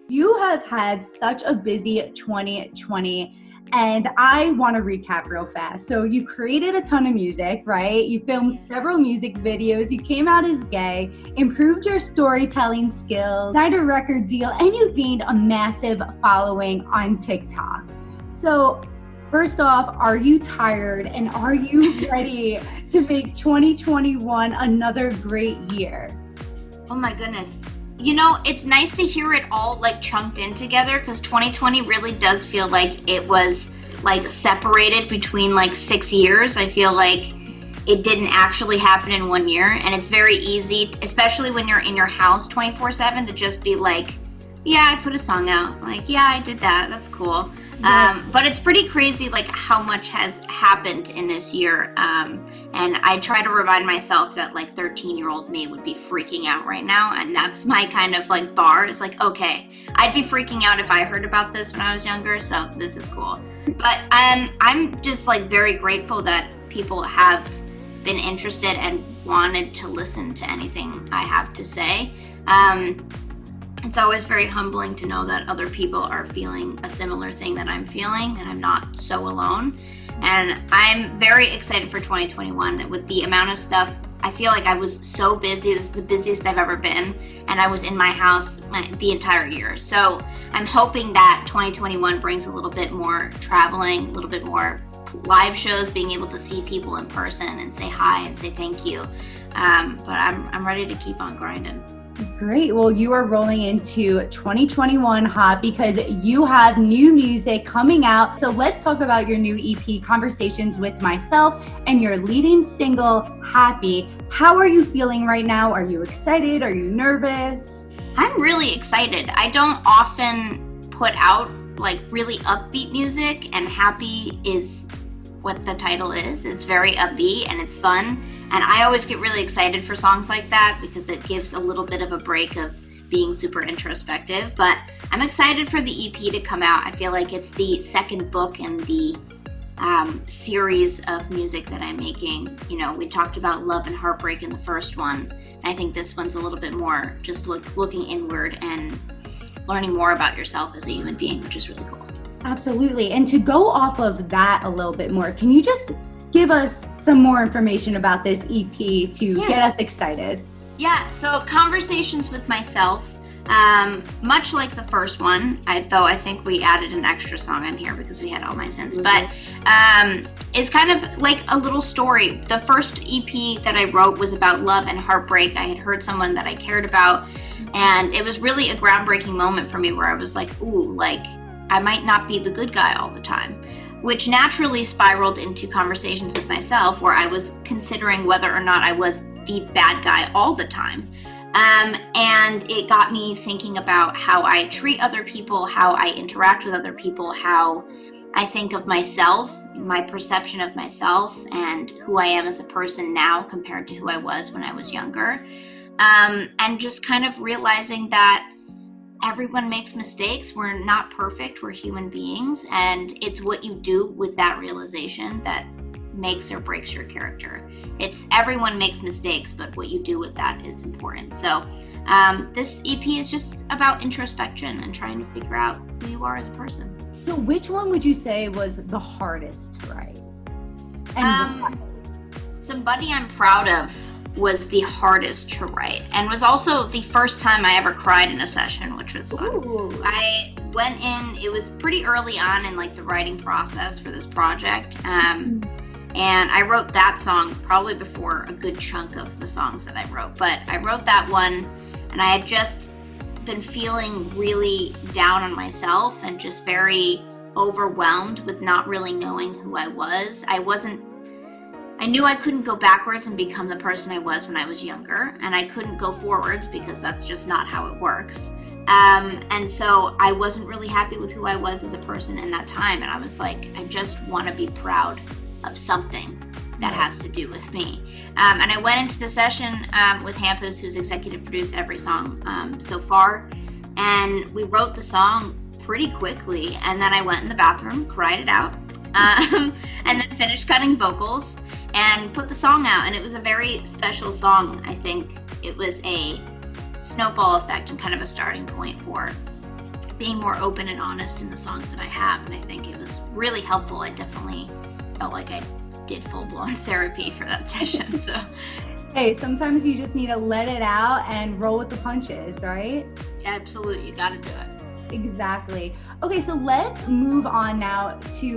You have had such a busy 2020, and I want to recap real fast. So you created a ton of music, right? You filmed several music videos, you came out as gay, improved your storytelling skills, signed a record deal, and you gained a massive following on TikTok. So first off, are you tired and are you ready to make 2021 another great year? Oh my goodness. You know, it's nice to hear it all like chunked in together, because 2020 really does feel like it was like separated between like 6 years. I feel like it didn't actually happen in 1 year, and it's very easy, especially when you're in your house 24/7, to just be like, yeah, I put a song out. Like, yeah, I did that. That's cool. But it's pretty crazy, like, how much has happened in this year. And I try to remind myself that, like, 13-year-old me would be freaking out right now. And that's my kind of, like, bar. It's like, okay, I'd be freaking out if I heard about this when I was younger. So this is cool. But I'm just, like, very grateful that people have been interested and wanted to listen to anything I have to say. It's always very humbling to know that other people are feeling a similar thing that I'm feeling, and I'm not so alone. And I'm very excited for 2021 with the amount of stuff. I feel like I was so busy. This is the busiest I've ever been, and I was in my house the entire year. So I'm hoping that 2021 brings a little bit more traveling, a little bit more live shows, being able to see people in person and say hi and say thank you. But I'm ready to keep on grinding. Great. Well, you are rolling into 2021 hot because you have new music coming out. So let's talk about your new EP, Conversations with Myself, and your leading single, Happy. How are you feeling right now? Are you excited? Are you nervous? I'm really excited. I don't often put out like really upbeat music, and Happy is what the title is. It's very upbeat and it's fun. And I always get really excited for songs like that because it gives a little bit of a break of being super introspective. But I'm excited for the EP to come out. I feel like it's the second book in the series of music that I'm making. You know, we talked about love and heartbreak in the first one. And I think this one's a little bit more just looking inward and learning more about yourself as a human being, which is really cool. Absolutely. And to go off of that a little bit more, can you just give us some more information about this EP to get us excited? Yeah, so Conversations with Myself, much like the first one, though I think we added an extra song on here because we had All My Sins, but is kind of like a little story. The first EP that I wrote was about love and heartbreak. I had heard someone that I cared about, and it was really a groundbreaking moment for me where I was like, ooh, like, I might not be the good guy all the time, which naturally spiraled into Conversations with Myself, where I was considering whether or not I was the bad guy all the time. And it got me thinking about how I treat other people, how I interact with other people, how I think of myself, my perception of myself, and who I am as a person now compared to who I was when I was younger. And just kind of realizing that everyone makes mistakes. We're not perfect. We're human beings. And it's what you do with that realization that makes or breaks your character. It's everyone makes mistakes, but what you do with that is important. So this EP is just about introspection and trying to figure out who you are as a person. So which one would you say was the hardest to write? And Somebody I'm Proud Of was the hardest to write, and was also the first time I ever cried in a session, which was fun. Ooh. I went in, it was pretty early on in like the writing process for this project, and I wrote that song probably before a good chunk of the songs that I wrote, but I wrote that one, and I had just been feeling really down on myself and just very overwhelmed with not really knowing who I was. I knew I couldn't go backwards and become the person I was when I was younger, and I couldn't go forwards because that's just not how it works. And so I wasn't really happy with who I was as a person in that time, and I was like, I just want to be proud of something that has to do with me. And I went into the session with Hampus, who's executive produced every song so far, and we wrote the song pretty quickly, and then I went in the bathroom, cried it out, and then finished cutting vocals and put the song out. And it was a very special song. I think it was a snowball effect and kind of a starting point for being more open and honest in the songs that I have, and I think it was really helpful. I definitely felt like I did full-blown therapy for that session. So hey, sometimes you just need to let it out and roll with the punches, right? absolutely, you gotta do it. Exactly. Okay, so let's move on now to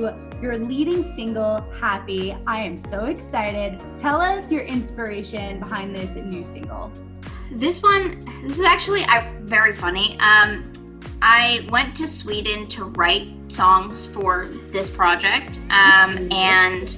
your leading single, Happy. I am so excited. Tell us your inspiration behind this new single. This is actually very funny. I went to Sweden to write songs for this project, and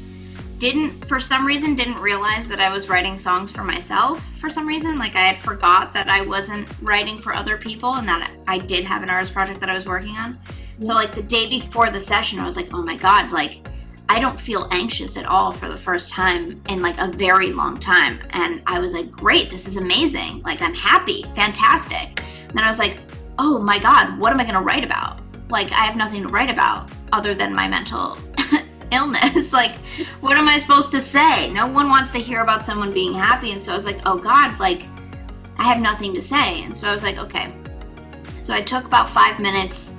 for some reason didn't realize that I was writing songs for myself for some reason. Like, I had forgot that I wasn't writing for other people and that I did have an artist project that I was working on. So like the day before the session, I was like, oh my God, like I don't feel anxious at all for the first time in like a very long time. And I was like, great, this is amazing. Like, I'm happy, fantastic. And then I was like, oh my God, what am I gonna write about? Like, I have nothing to write about other than my mental illness. Like, what am I supposed to say? No one wants to hear about someone being happy. And so I was like, oh God, like I have nothing to say. And so I was like, okay. So I took about 5 minutes,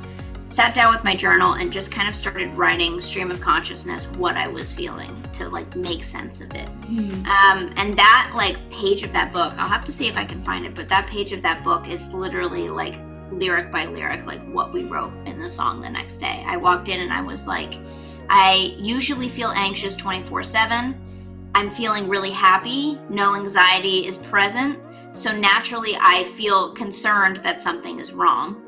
sat down with my journal, and just kind of started writing stream of consciousness what I was feeling to like make sense of it. And that like page of that book, I'll have to see if I can find it, but that page of that book is literally like lyric by lyric, like what we wrote in the song the next day. I walked in and I was like, I usually feel anxious 24/7. I'm feeling really happy. No anxiety is present. So naturally, I feel concerned that something is wrong,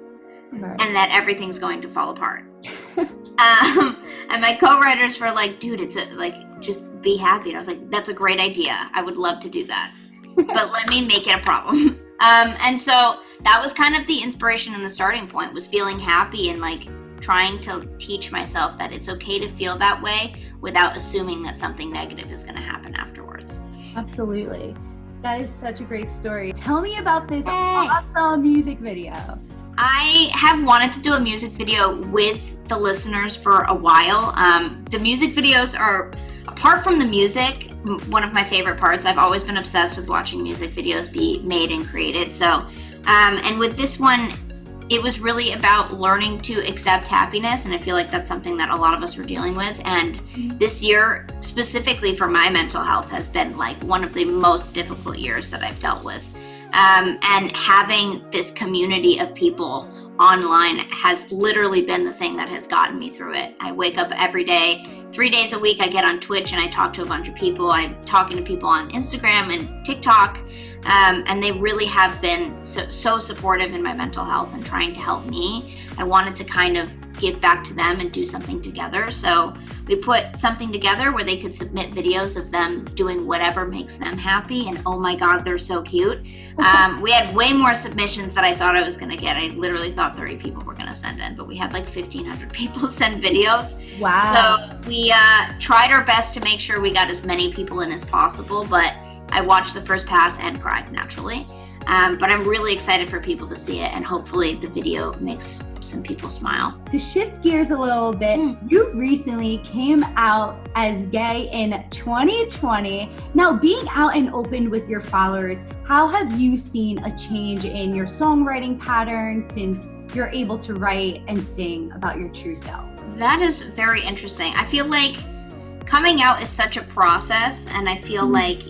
right, and that everything's going to fall apart. And my co-writers were like, dude, just be happy. And I was like, that's a great idea. I would love to do that. But let me make it a problem. And so that was kind of the inspiration and the starting point, was feeling happy and like trying to teach myself that it's okay to feel that way without assuming that something negative is going to happen afterwards. Absolutely. That is such a great story. Tell me about this awesome music video. I have wanted to do a music video with the listeners for a while. The music videos are, apart from the music, one of my favorite parts. I've always been obsessed with watching music videos be made and created. So, and with this one, it was really about learning to accept happiness, and I feel like that's something that a lot of us were dealing with. And this year, specifically for my mental health, has been like one of the most difficult years that I've dealt with. And having this community of people online has literally been the thing that has gotten me through it. I wake up every day, 3 days a week, I get on Twitch and I talk to a bunch of people. I'm talking to people on Instagram and TikTok, and they really have been so supportive in my mental health and trying to help me. I wanted to kind of give back to them and do something together. So we put something together where they could submit videos of them doing whatever makes them happy. And oh my God, they're so cute. We had way more submissions than I thought I was going to get. I literally thought 30 people were going to send in, but we had like 1,500 people send videos. Wow. So we tried our best to make sure we got as many people in as possible, but I watched the first pass and cried naturally. But I'm really excited for people to see it, and hopefully the video makes some people smile. To shift gears a little bit, you recently came out as gay in 2020. Now, being out and open with your followers, how have you seen a change in your songwriting pattern since you're able to write and sing about your true self? That is very interesting. I feel like coming out is such a process, and I feel like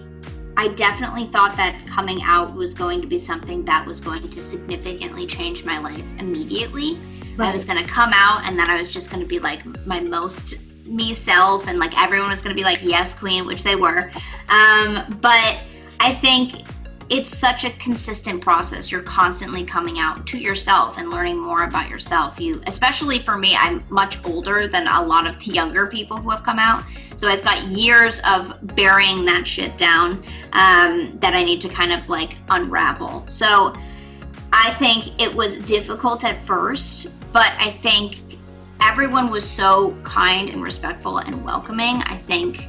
I definitely thought that coming out was going to be something that was going to significantly change my life immediately. Right. I was going to come out and then I was just going to be like my most me self, and like everyone was going to be like, yes, queen, which they were. But I think it's such a consistent process. You're constantly coming out to yourself and learning more about yourself. Especially for me, I'm much older than a lot of the younger people who have come out. So I've got years of burying that shit down that I need to kind of like unravel. So I think it was difficult at first, but I think everyone was so kind and respectful and welcoming. I think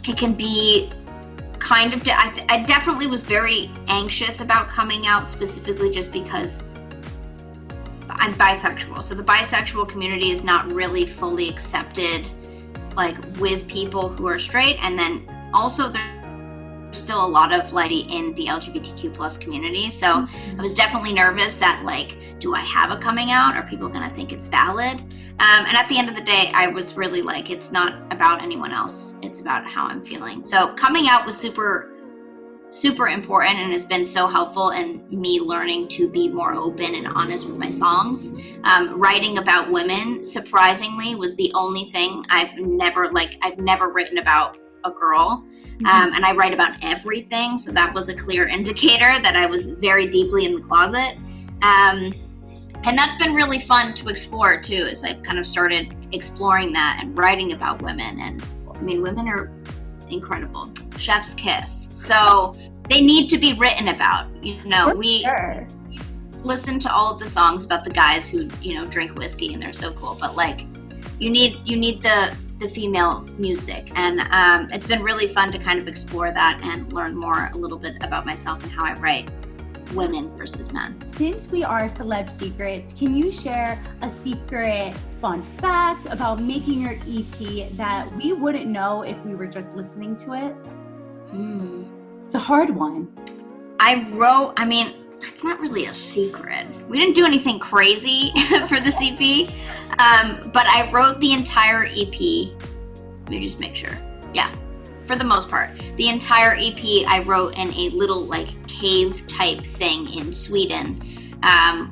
it can be kind of, I definitely was very anxious about coming out, specifically just because I'm bisexual. So the bisexual community is not really fully accepted like with people who are straight, and then also still a lot of like in the LGBTQ plus community. So I was definitely nervous that like, do I have a coming out? Are people gonna think it's valid? And at the end of the day, I was really like, it's not about anyone else. It's about how I'm feeling. So coming out was super, super important and has been so helpful in me learning to be more open and honest with my songs. Writing about women, surprisingly, was the only thing I've never written about a girl. And I write about everything. So that was a clear indicator that I was very deeply in the closet. And that's been really fun to explore too, as I've kind of started exploring that and writing about women. And I mean, women are incredible. Chef's kiss. So they need to be written about. You know, we listen to all of the songs about the guys who, you know, drink whiskey and they're so cool. But like, you need the female music. And it's been really fun to kind of explore that and learn more a little bit about myself and how I write women versus men. Since we are Celeb Secrets, can you share a secret fun fact about making your EP that we wouldn't know if we were just listening to it? It's a hard one. It's not really a secret. We didn't do anything crazy for this EP, but I wrote the entire EP. Let me just make sure. Yeah, for the most part. The entire EP I wrote in a little like cave type thing in Sweden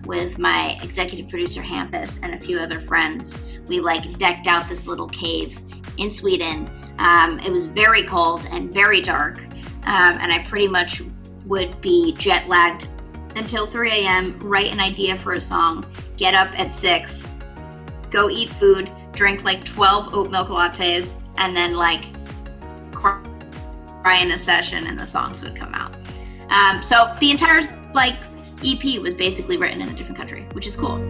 with my executive producer Hampus and a few other friends. We like decked out this little cave in Sweden. It was very cold and very dark, and I pretty much would be jet lagged until 3 a.m., write an idea for a song, get up at 6, go eat food, drink like 12 oat milk lattes, and then like cry in a session and the songs would come out. So the entire like EP was basically written in a different country, which is cool.